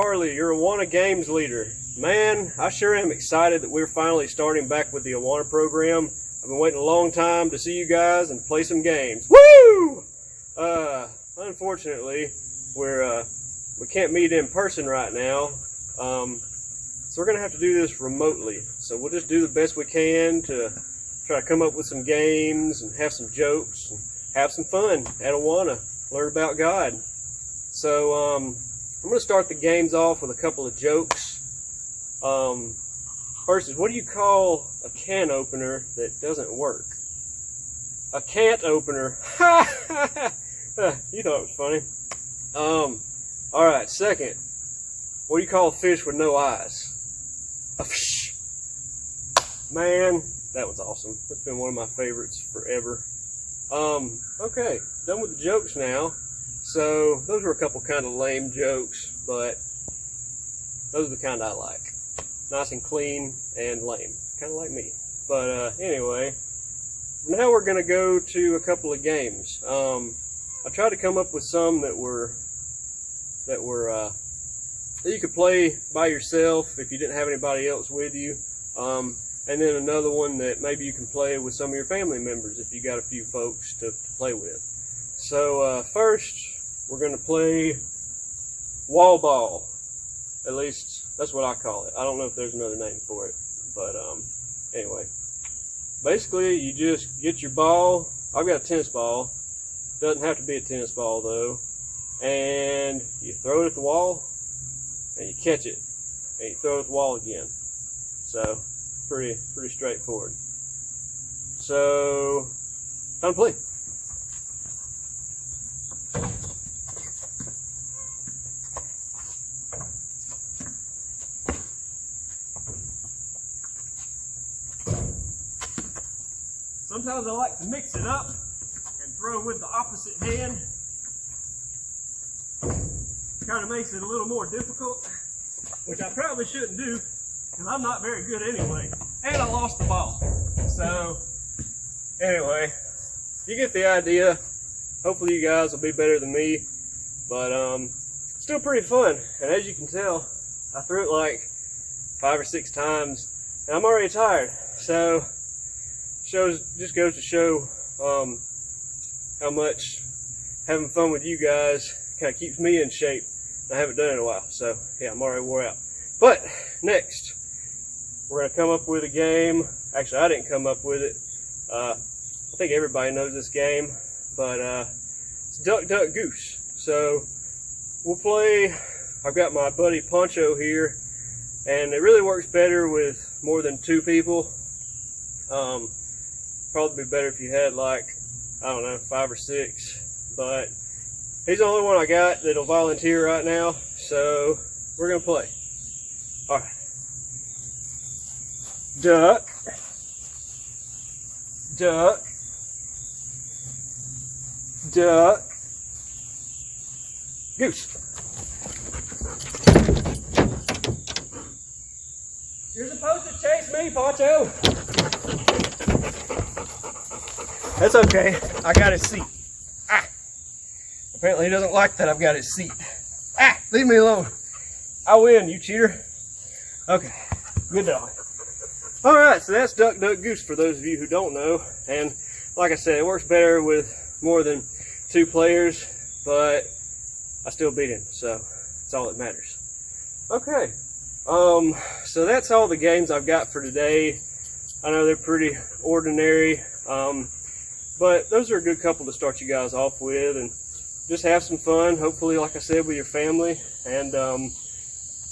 Harley, your Awana Games leader. Man, I sure am excited that we're finally starting back with the Awana program. I've been waiting a long time to see you guys and play some games. Woo! Unfortunately, we can't meet in person right now, so we're gonna have to do this remotely. So we'll just do the best we can to try to come up with some games and have some jokes and have some fun at Awana. Learn about God. So I'm going to start the games off with a couple of jokes. First is, what do you call a can opener that doesn't work? A can't opener. You thought it was funny. Alright, second. What do you call a fish with no eyes? A fish. Man, that was awesome. That's been one of my favorites forever. Okay, done with the jokes now. So, those were a couple kind of lame jokes, but those are the kind I like. Nice and clean and lame. Kind of like me. But anyway, now we're going to go to a couple of games. I tried to come up with some that you could play by yourself if you didn't have anybody else with you. And then another one that maybe you can play with some of your family members if you got a few folks to play with. So first, we're going to play wall ball. At least, that's what I call it. I don't know if there's another name for it. But anyway. Basically, you just get your ball. I've got a tennis ball. Doesn't have to be a tennis ball, though. And you throw it at the wall, and you catch it. And you throw it at the wall again. So, pretty straightforward. So, time to play. Sometimes I like to mix it up and throw with the opposite hand. Kind of makes it a little more difficult, which I probably shouldn't do because I'm not very good anyway. And I lost the ball. So, anyway, you get the idea. Hopefully you guys will be better than me. But still pretty fun. And as you can tell, I threw it like 5 or 6 times and I'm already tired. So, just goes to show how much having fun with you guys kind of keeps me in shape. I haven't done it in a while, so yeah, I'm already wore out. But next, we're going to come up with a game. Actually, I didn't come up with it. I think everybody knows this game, but it's Duck, Duck, Goose. So we'll play. I've got my buddy Poncho here, and it really works better with more than 2 people. Probably be better if you had like, I don't know, 5 or 6, but he's the only one I got that'll volunteer right now, so we're gonna play. All right. Duck, duck, duck, goose. You're supposed to chase me, Poncho. That's okay. I got his seat. Ah! Apparently he doesn't like that I've got his seat. Ah! Leave me alone. I win, you cheater. Okay. Good dog. Alright, so that's Duck, Duck, Goose for those of you who don't know. And like I said, it works better with more than 2 players, but I still beat him, so that's all that matters. Okay. So that's all the games I've got for today. I know they're pretty ordinary. But those are a good couple to start you guys off with, and just have some fun, hopefully, like I said, with your family. And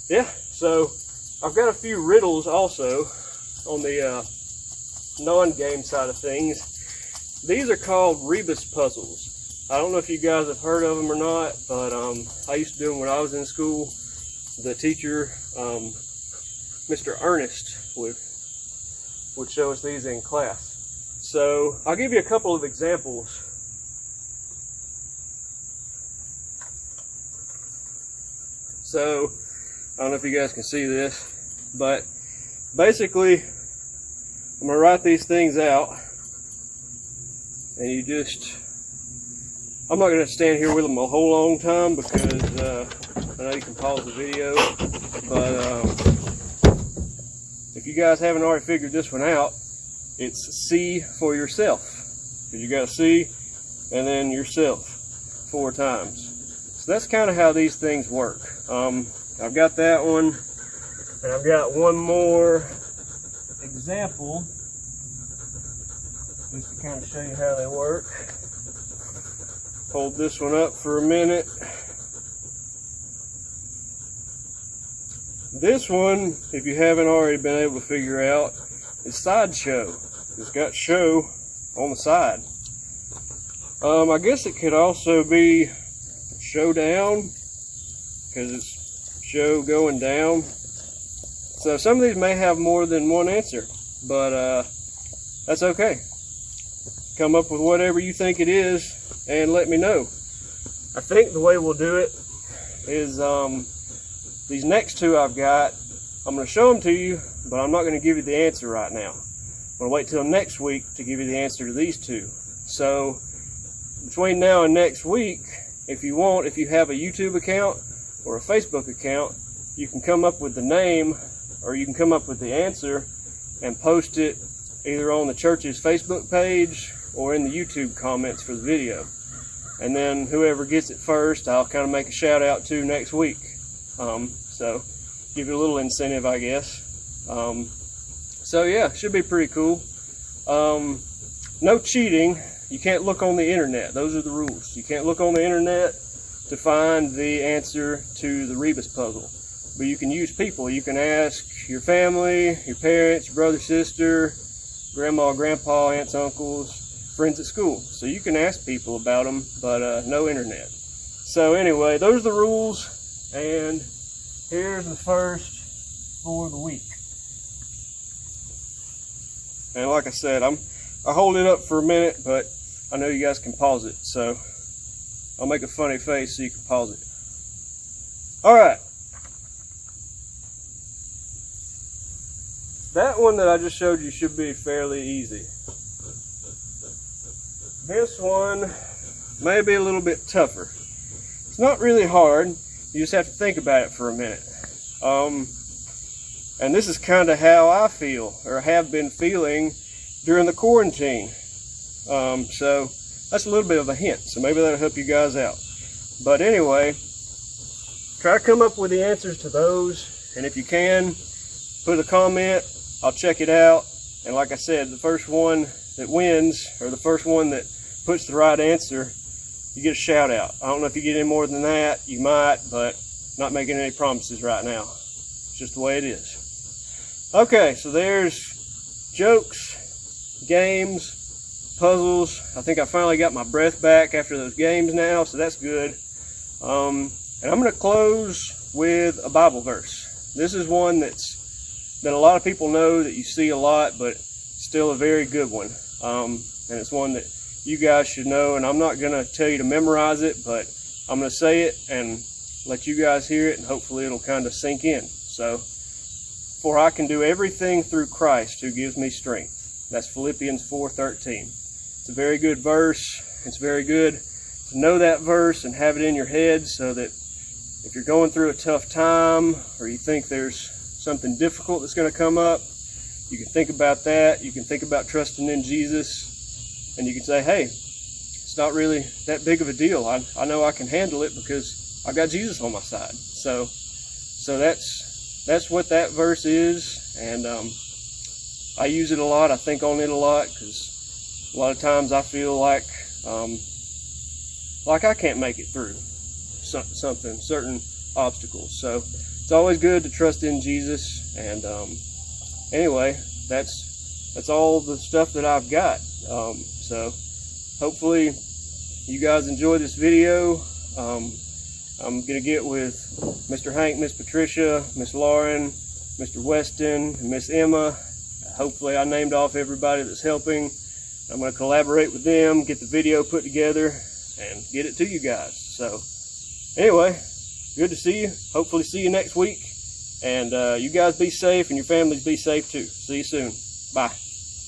yeah, so I've got a few riddles also on the non-game side of things. These are called rebus puzzles. I don't know if you guys have heard of them or not, but I used to do them when I was in school. The teacher, Mr. Ernest, would show us these in class. So I'll give you a couple of examples. So I don't know if you guys can see this, but basically I'm gonna write these things out, and you just, I'm not gonna stand here with them a whole long time because I know you can pause the video, but if you guys haven't already figured this one out, it's see for yourself. Because you got to see and then yourself 4 times. So that's kind of how these things work. I've got that one, and I've got one more example just to kind of show you how they work. Hold this one up for a minute. This one, if you haven't already been able to figure out, is sideshow. It's got show on the side. I guess it could also be showdown, because it's show going down. So some of these may have more than one answer, but that's okay. Come up with whatever you think it is and let me know. I think the way we'll do it is these next 2 I've got, I'm going to show them to you, but I'm not going to give you the answer right now. I'm going to wait till next week to give you the answer to these 2. So between now and next week, if you want, if you have a YouTube account or a Facebook account, you can come up with the name, or you can come up with the answer and post it either on the church's Facebook page or in the YouTube comments for the video. And then whoever gets it first, I'll kind of make a shout out to next week. So give you a little incentive, I guess. So yeah, should be pretty cool. No cheating. You can't look on the internet. Those are the rules. You can't look on the internet to find the answer to the Rebus puzzle. But you can use people. You can ask your family, your parents, your brother, sister, grandma, grandpa, aunts, uncles, friends at school. So you can ask people about them, but no internet. So anyway, those are the rules, and here's the first for the week. And like I said, I hold it up for a minute, but I know you guys can pause it, so I'll make a funny face so you can pause it. Alright. That one that I just showed you should be fairly easy. This one may be a little bit tougher. It's not really hard. You just have to think about it for a minute. And this is kind of how I feel, or have been feeling during the quarantine. So that's a little bit of a hint, so maybe that'll help you guys out. But anyway, try to come up with the answers to those, and if you can, put a comment. I'll check it out, and like I said, the first one that wins, or the first one that puts the right answer, you get a shout out. I don't know if you get any more than that. You might, but not making any promises right now. It's just the way it is. Okay, so there's jokes, games, puzzles. I think I finally got my breath back after those games now, so that's good. And I'm going to close with a Bible verse. This is one that a lot of people know, that you see a lot, but still a very good one. And it's one that you guys should know, and I'm not going to tell you to memorize it, but I'm going to say it and let you guys hear it, and hopefully it'll kind of sink in. So, for I can do everything through Christ who gives me strength. That's Philippians 4:13. It's a very good verse. It's very good to know that verse and have it in your head, so that if you're going through a tough time, or you think there's something difficult that's going to come up, you can think about that. You can think about trusting in Jesus, and you can say, hey, it's not really that big of a deal. I know I can handle it because I got Jesus on my side. So that's what that verse is, and I use it a lot. I think on it a lot, because a lot of times I feel like I can't make it through certain obstacles. So it's always good to trust in Jesus. And anyway, that's all the stuff that I've got. So hopefully you guys enjoy this video. I'm gonna get with Mr. Hank, Miss Patricia, Miss Lauren, Mr. Weston, and Miss Emma. Hopefully I named off everybody that's helping. I'm gonna collaborate with them, get the video put together, and get it to you guys. So anyway, good to see you. Hopefully see you next week. And you guys be safe, and your families be safe too. See you soon. Bye.